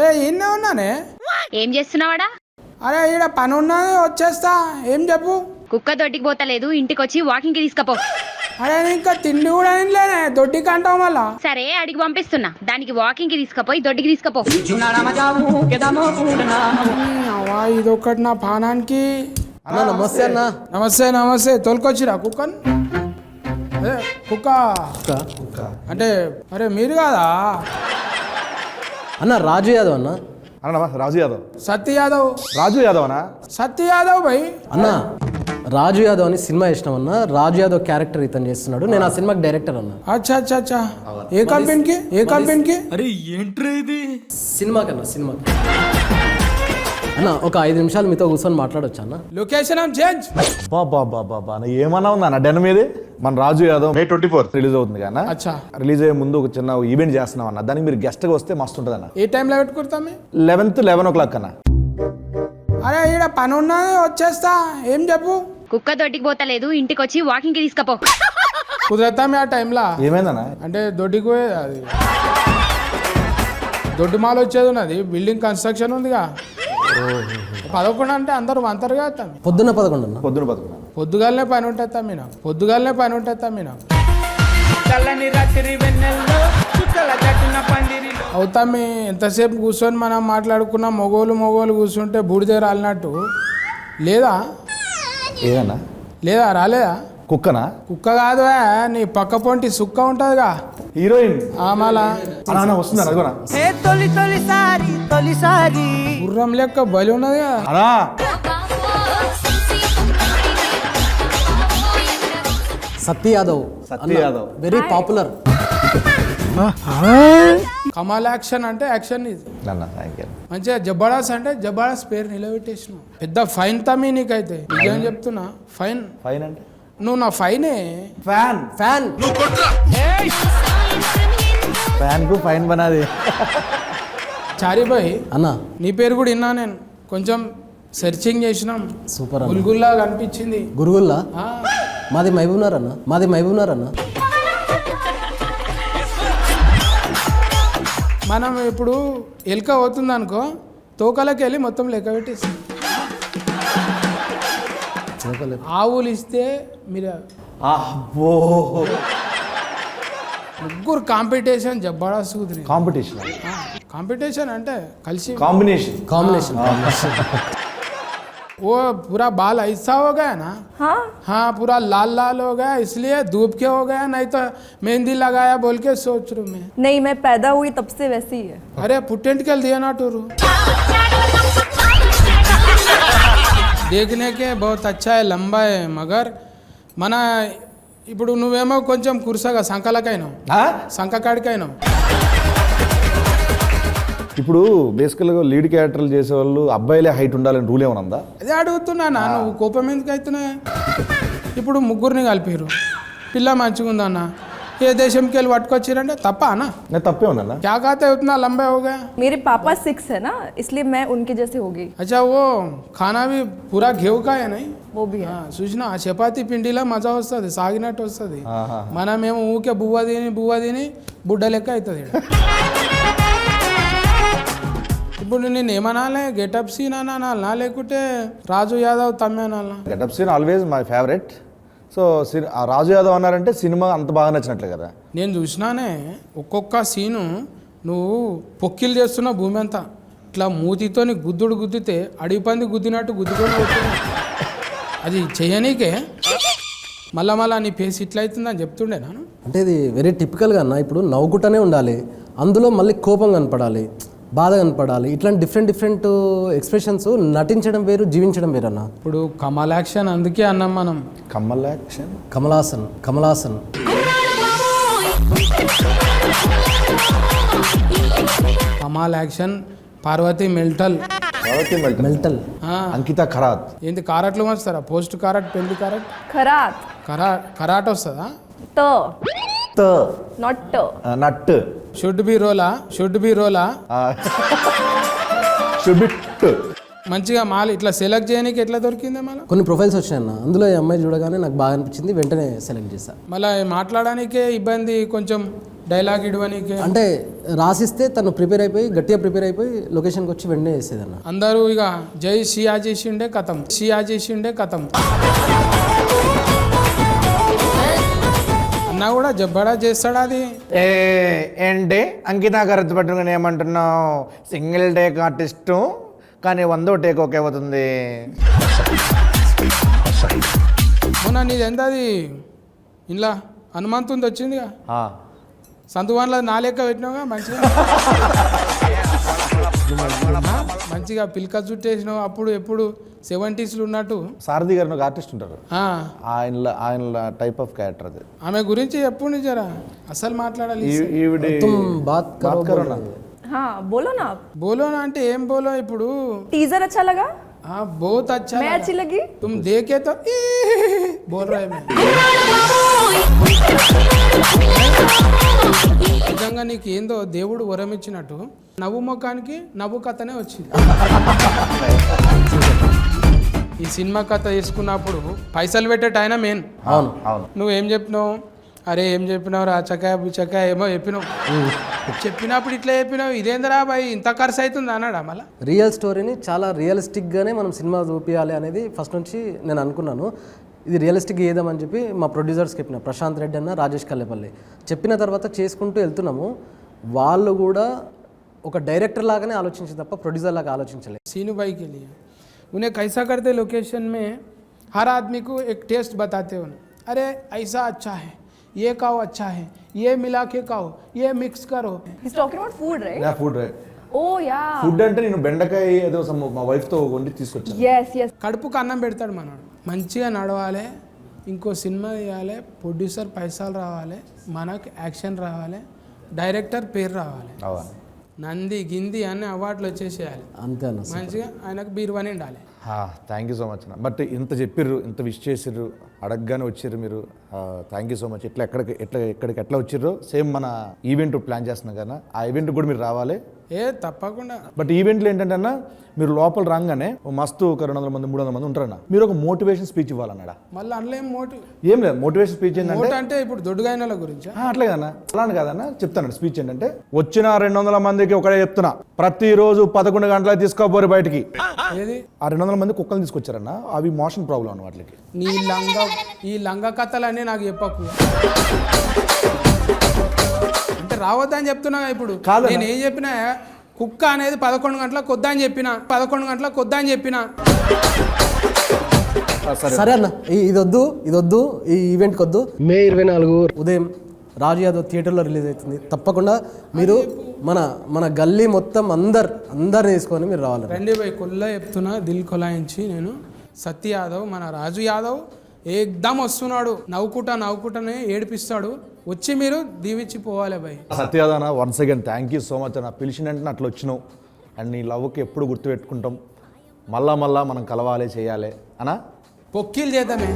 ఈయనే ఉన్నానే. ఏం చేస్తున్నావాడా? అరే ఈడ పని ఉన్నది, వచ్చేస్తా. ఏం చెప్పు? కుక్క దొడ్డికి పోతలేదు, ఇంటికి వచ్చి వాకింగ్ కి తీసుకపో. అరే ఇంకా తిండి కూడా ఇంట్లోనే, దొడ్డికి అంటావు మళ్ళా. సరే అడిగి పంపిస్తున్నా, దానికి వాకింగ్ కి తీసుకపోయి దొడ్డికి తీసుకపో. ఇదొకటి నా పానానికి. అన్న నమస్తే అన్న. నమస్తే నమస్తే. తోలుకొచ్చిరా కుక్కని? అదే కుక్క అంటే అరే మీరు కాదా అన్న? రాజు యాదవ్ అన్న. అన్న రాజు యాదవ్. సత్య యాదవ్. రాజు యాదవ్ అన్నా? సత్య యాదవ్ భయ్. అన్న రాజు యాదవ్ అని సినిమా ఇష్టం అన్న. రాజు యాదవ్ క్యారెక్టర్ ఇతను చేస్తున్నాడు. నేను ఆ సినిమాకి డైరెక్టర్ అన్న. అచ్చా అచ్చా అచ్చా. ఏ కంపెనీకి? ఏ కంపెనీకి? అరే ఏంట్రా ఇది? సినిమాకి అన్న, సినిమాకి. అన్న ఒక 5 నిమిషాలు మీతో కూర్చొని మాట్లాడొచ్చా అన్న? Location change. బాబా ఏమన్నా ఉందా అన్న డెన్ మీది? మన రాజు యాదవ్ May 24 రిలీజ్ అవుతుంది కదా. అచ్చా. రిలీజ్ అయ్యే ముందు ఒక చిన్న ఈవెంట్ చేస్తున్నాం అన్న. దానికి మీరు గెస్ట్ గా వస్తే మస్తు ఉంటుంది అన్న. ఏ టైంలో పెట్టుకుంటాం? 11 o'clock అన్న. అరే ఈడ పని ఉన్నది, వచ్చేస్తా. ఏం చెప్పు? కుక్క దొడ్డికి పోతలేదు, ఇంటికి వచ్చి వాకింగ్ కి తీసుకపో. కుదరతా ఆ టైంలో? ఏమైందన్న? అంటే దొడ్డికి పోయేది అది, దొడ్డి మాల్ వచ్చేది ఉన్నది, బిల్డింగ్ కన్స్ట్రక్షన్ ఉందిగా. 11 అంటే అందరూ అంతరు కదా. పొద్దున్న 11 అన్న. పొద్దున 11. పొద్దుగాలనే పని ఉంటుంది తమ్మిన, పొద్దుగాలనే పని ఉంటుంది తమ్మిన. అవుతామి ఎంతసేపు కూర్చొని మనం మాట్లాడుకున్న మొగోలు కూర్చుంటే బూడిదే రాలినట్టు లేదా? ఏదన్నా? లేదా రాలేదా? కుక్కనా? కుక్క కాదు, నీ పక్క పొంటి సుక్క ఉంటుందిగా, హీరోయిన్. మళ్ళా వస్తుంది అదొనా? గుర్రం లెక్క బలి ఉన్నది కదా. అనా సత్య యాదవ్. సత్య యాదవ్ వెరీ పాపులర్. కమాల్ యాక్షన్ అంటే యాక్షన్ ఇది. మంచిగా జబర్దస్త్ అంటే జబర్దస్త్ పేరు నిలబెట్టేసినావు. పెద్ద ఫైన్ తమ్మి నీకైతే, నిజం చెప్తున్నా. ఫైన్. ఫైన్ అంటే నువ్వు నా ఫైనే. ఫ్యాన్. ఫ్యాన్ కు ఫైన్ బనాది. చారిబాయ్ అన్న నీ పేరు కూడా విన్నా నేను, కొంచెం సెర్చింగ్ చేసినాం. సూపర్ అన్న. గుల్గుల్లా కనిపించింది. గురుగుల్లా? మాది మహబూబ్నగర్ అన్న. మనం ఇప్పుడు ఎలుక అవుతుంది అనుకో, తోకలకి వెళ్ళి మొత్తం లెక్క పెట్టేసి ఆవులు ఇస్తే మీరు ముగ్గురు కాంపిటీషన్ జబర్దస్త్ కుదిరి. కాంపిటీషన్ అంటే కలిసి కాంబినేషన్. वो पूरा बाल ऐसा हो गया ना? हाँ पूरा लाल हो गया, इसलिए धूप के हो गया, नहीं तो मेहंदी लगाया बोल के सोच रहा मैं. नहीं, मैं पैदा हुई तब से वैसी ही है. अरे पुटेंट कल दिया ना टूरू. देखने के बहुत अच्छा है, लंबा है, मगर మన ఇప్పుడు నువ్వేమో కొంచెం కురుసగా సంకలకైనావు, సంకకాడికైనావు. ఇప్పుడు బేసికల్గా లీడ్ క్యారెక్టర్లు చేసేవాళ్ళు అబ్బాయిలే హైట్ ఉండాలని రూల్ ఏమైనా ఉందా? అదే అడుగుతున్నా. నువ్వు కోపం ఎందుకు అవుతున్నాయి? ఇప్పుడు ముగ్గురిని కలిపారు, పిల్ల మంచిగా ఉందన్న, ఏ దేశంకి వెళ్ళి పట్టుకొచ్చిరంటే తప్ప అన్న? తప్పే ఉందన్న. क्या कहते हैं उतना लंबे हो गए? मेरे पापा 6 है ना, इसलिए मैं उनके जैसे हो गई. अच्छा वो खाना भी पूरा घेव का है नहीं? वो भी है. చూసినా చపాతి పిండిలా మజా వస్తుంది, సాగినట్టు వస్తుంది. మనమేమో ఊకే బువ్వ తిని బుడ్డ లెక్క అవుతుంది. ఇప్పుడు నేను ఏమనాలే, గెటప్ సీన్ అనాలనా లేకుంటే రాజు యాదవ్ తమ్మే అనాలనా? Getup Seenu always my favourite. So Raju Yadav అన్నారంటే సినిమా అంత బాగా నచ్చినట్లే కదా. నేను చూసినానే ఒక్కొక్క సీను నువ్వు పొక్కిలు చేస్తున్న భూమి అంతా ఇట్లా మూతితోని గుద్దితే అడవి పంది గుద్దినట్టు గుద్దుకొని పోతున్నావు. అది చెయ్యనీకే మళ్ళా నీ ఫేస్ ఇట్లా అవుతుందని చెప్తుండే నాను. అంటే ఇది వెరీ టిపికల్గా అన్న. ఇప్పుడు నవ్వుకుంటూనే ఉండాలి, అందులో మళ్ళీ కోపం కనపడాలి, బాధ కనపడాలి, ఇట్లాంటి డిఫరెంట్ ఎక్స్ప్రెషన్స్. నటించడం వేరు, జీవించడం వేరు అన్న. ఇప్పుడు కమల్ యాక్షన్ అందుకే అన్నాం మనం. కమల్ యాక్షన్, కమలాసన్. కమాల్ యాక్షన్, పార్వతి మెల్టల్. అంకిత ఖరాత్. ఏంటి కారట్లు వస్తారా? పోస్ట్ కారట్, పెళ్లి కారట్, కరాట్ వస్తుందా? నట్. షుడ్ బి రోలా. మంచిగా మాల్ ఇట్లా సెలెక్ట్ చేయడానికి ఎట్లా దొరికిందే? మళ్ళీ కొన్ని ప్రొఫైల్స్ వచ్చాయన్న, అందులో ఈ అమ్మాయి చూడగానే నాకు బాగా అనిపించింది, వెంటనే సెలెక్ట్ చేశా. మళ్ళీ మాట్లాడడానికే ఇబ్బంది కొంచెం, డైలాగ్ ఇడవనీకే అంటే రాసిస్తే తను ప్రిపేర్ అయిపోయి గట్టిగా ప్రిపేర్ అయిపోయి లొకేషన్కి వచ్చి వెంటనే చేసేదన్న. అందరూ ఇక జై షియా చేసిండే కథం, షియా చేసిండే కథం. అన్నా కూడా జబ్బడా చేస్తాడా అది. ఏంటి అంకితా గరజ్ పట్టుకుని ఏమంటున్నావు? సింగిల్ టేక్ ఆర్టిస్టు కానీ 100వ టేక్ ఓకే అవుతుంది. మొన్న నీది ఎంత అది ఇంట్లో హనుమంతుంది వచ్చిందిగా, ఆ, సంతువాన్లో నా లెక్క పెట్టినావుగా మంచిగా. మంచిగా పిల్క చుట్టేసినావు. అప్పుడు ఎప్పుడు 70s ఉన్నట్టు. సారథి గారు ఒక ఆర్టిస్ట్ ఉంటారు, ఆ, ఆయన టైప్ ఆఫ్ క్యారెక్టర్ అది. ఆమె గురించి ఎప్పుడు నిజరా అసలు మాట్లాడాలి. ఈవిడి तुम बात करो కరో बोलो నా. ना. हाँ बोलो ना आप. బోలోనా అంటే ఏం బోలో ఇప్పుడు. टीजर अच्छा लगा? हाँ बहुत अच्छा मैं लगा। अच्छी लगी? तुम देखे तो बोल रहे मैं నిజంగా నీకు ఏందో దేవుడు వరం ఇచ్చినట్టు నవ్వు ముఖానికి నవ్వు కథనే వచ్చింది. ఈ సినిమా కథ తీసుకున్నప్పుడు పైసలు పెట్టేట ఆయన మెయిన్. అవును అవును. నువ్వేం చెప్పినావు? అరే ఏం చెప్పినావు రా చకాయ బుచ్చకాయ ఏమో చెప్పినావు. చెప్పినప్పుడు ఇట్లా చెప్పినావు, ఇదేందరా బాయ్ ఇంత ఖర్చు అవుతుంది అన్నాడా మళ్ళా? రియల్ స్టోరీని చాలా రియలిస్టిక్గానే మనం సినిమా చూపించాలి అనేది ఫస్ట్ నుంచి నేను అనుకున్నాను. ఇది రియలిస్టిక్ ఏదామని చెప్పి మా ప్రొడ్యూసర్స్కి చెప్పిన, ప్రశాంత్ రెడ్డి అన్న, రాజేష్ కల్లేపల్లి చెప్పిన తర్వాత చేసుకుంటూ వెళ్తున్నాము. వాళ్ళు కూడా ఒక డైరెక్టర్ లాగానే ఆలోచించారు తప్ప ప్రొడ్యూసర్ లాగా ఆలోచించలేదు. सीनू भाई के लिए उन्हें कैसा करते लोकेशन में हर आदमी को एक टेस्ट बताते हो ना, अरे ऐसा अच्छा है, ये खाओ अच्छा है, ये मिला के खाओ, ये मिक्स करो. He's talking about food, right? నా ఫుడ్ Oh yeah. ఫుడ్ అంటే నేను బెండకాయ ఏదో మా వైఫ్తో వండి తీసుకొచ్చాను. Yes, yes. కడుపుకు అన్నం పెడతాడు మనోడు. మంచిగా నడవాలి, ఇంకో సినిమా తీయాలి, ప్రొడ్యూసర్ పైసలు రావాలి, మనకు యాక్షన్ రావాలి, డైరెక్టర్ పేరు రావాలి, అవా నంది గింది అన్ని అవార్డులు వచ్చేసేయాలి. అంతే అన్న. మంచిగా ఆయనకు బీరువాని ఉండాలి. థ్యాంక్ యూ సో మచ్ అన్న. బట్ ఇంత చెప్పిర్రు, ఇంత విష్ చేసిర్రు, అడగగానే వచ్చిర్రు మీరు. Thank you so much. ఎక్కడికి ఎట్లా వచ్చిర్రు సేమ్ మన ఈవెంట్ ప్లాన్ చేస్తున్నాం కదా, ఆ ఈవెంట్ కూడా మీరు రావాలి. తప్పకుండా. బట్ ఈవెంట్లు ఏంటంటే అన్న, మీరు లోపల రాగానే ఓ మస్తు ఒక 200 మంది 300 మంది ఉంటారన్న, మీరు ఒక మోటివేషన్ స్పీచ్ ఇవ్వాలన్నాడా. మళ్ళీ అందులో ఏం మోటివ్ ఏం లేదు, మోటివేషన్ స్పీచ్ ఏంటంటే మోట అంటే ఇప్పుడు దొడ్డుగాయనల గురించి. అట్లే కదన్నా, అలానే కాదన్న చెప్తాను. స్పీచ్ ఏంటంటే, వచ్చిన 200 మందికి ఒకటే చెప్తున్నా, ప్రతిరోజు 11 గంటలకు తీసుకోపోరు బయటికి. ఏది ఆ 200 మంది కుక్కలు తీసుకొచ్చారన్న, అవి మోషన్ ప్రాబ్లం అన్న వాటికి. ఈ లంగ కథలన్నీ నాకు చెప్పకు. అంటే రావద్దని చెప్తున్నా ఇప్పుడు. కాదన్న. నేను ఏం చెప్పినా, కుక్క అనేది 11 గంటలకు కొద్దా అని చెప్పిన, 11 గంటలకు కొద్దా అని చెప్పిన. సరే అన్న, ఇది వద్దు, ఈ ఈవెంట్కి వద్దు. మే 24 ఉదయం రాజు యాదవ్ థియేటర్లో రిలీజ్ అవుతుంది. తప్పకుండా మీరు మన గల్లీ మొత్తం అందరిని తీసుకొని మీరు రావాలి. రండి పోయి కొల్లా చెప్తున్నా, దిల్ కొలాయించి నేను. సత్య యాదవ్, మన రాజు యాదవ్ ఏకదమ్ వస్తున్నాడు. నవ్వుకుంటానే ఏడిపిస్తాడు. వచ్చి మీరు దీవించి పోవాలి భయ్. సత్యాదన once again thank you so much అన్న. పిలిచినంటే అట్లా వచ్చినావు. అండ్ నీ లవ్కి ఎప్పుడు గుర్తుపెట్టుకుంటాం. మళ్ళా మనం కలవాలి, చేయాలి అన్నా. పొక్కిలు చేద్దామే.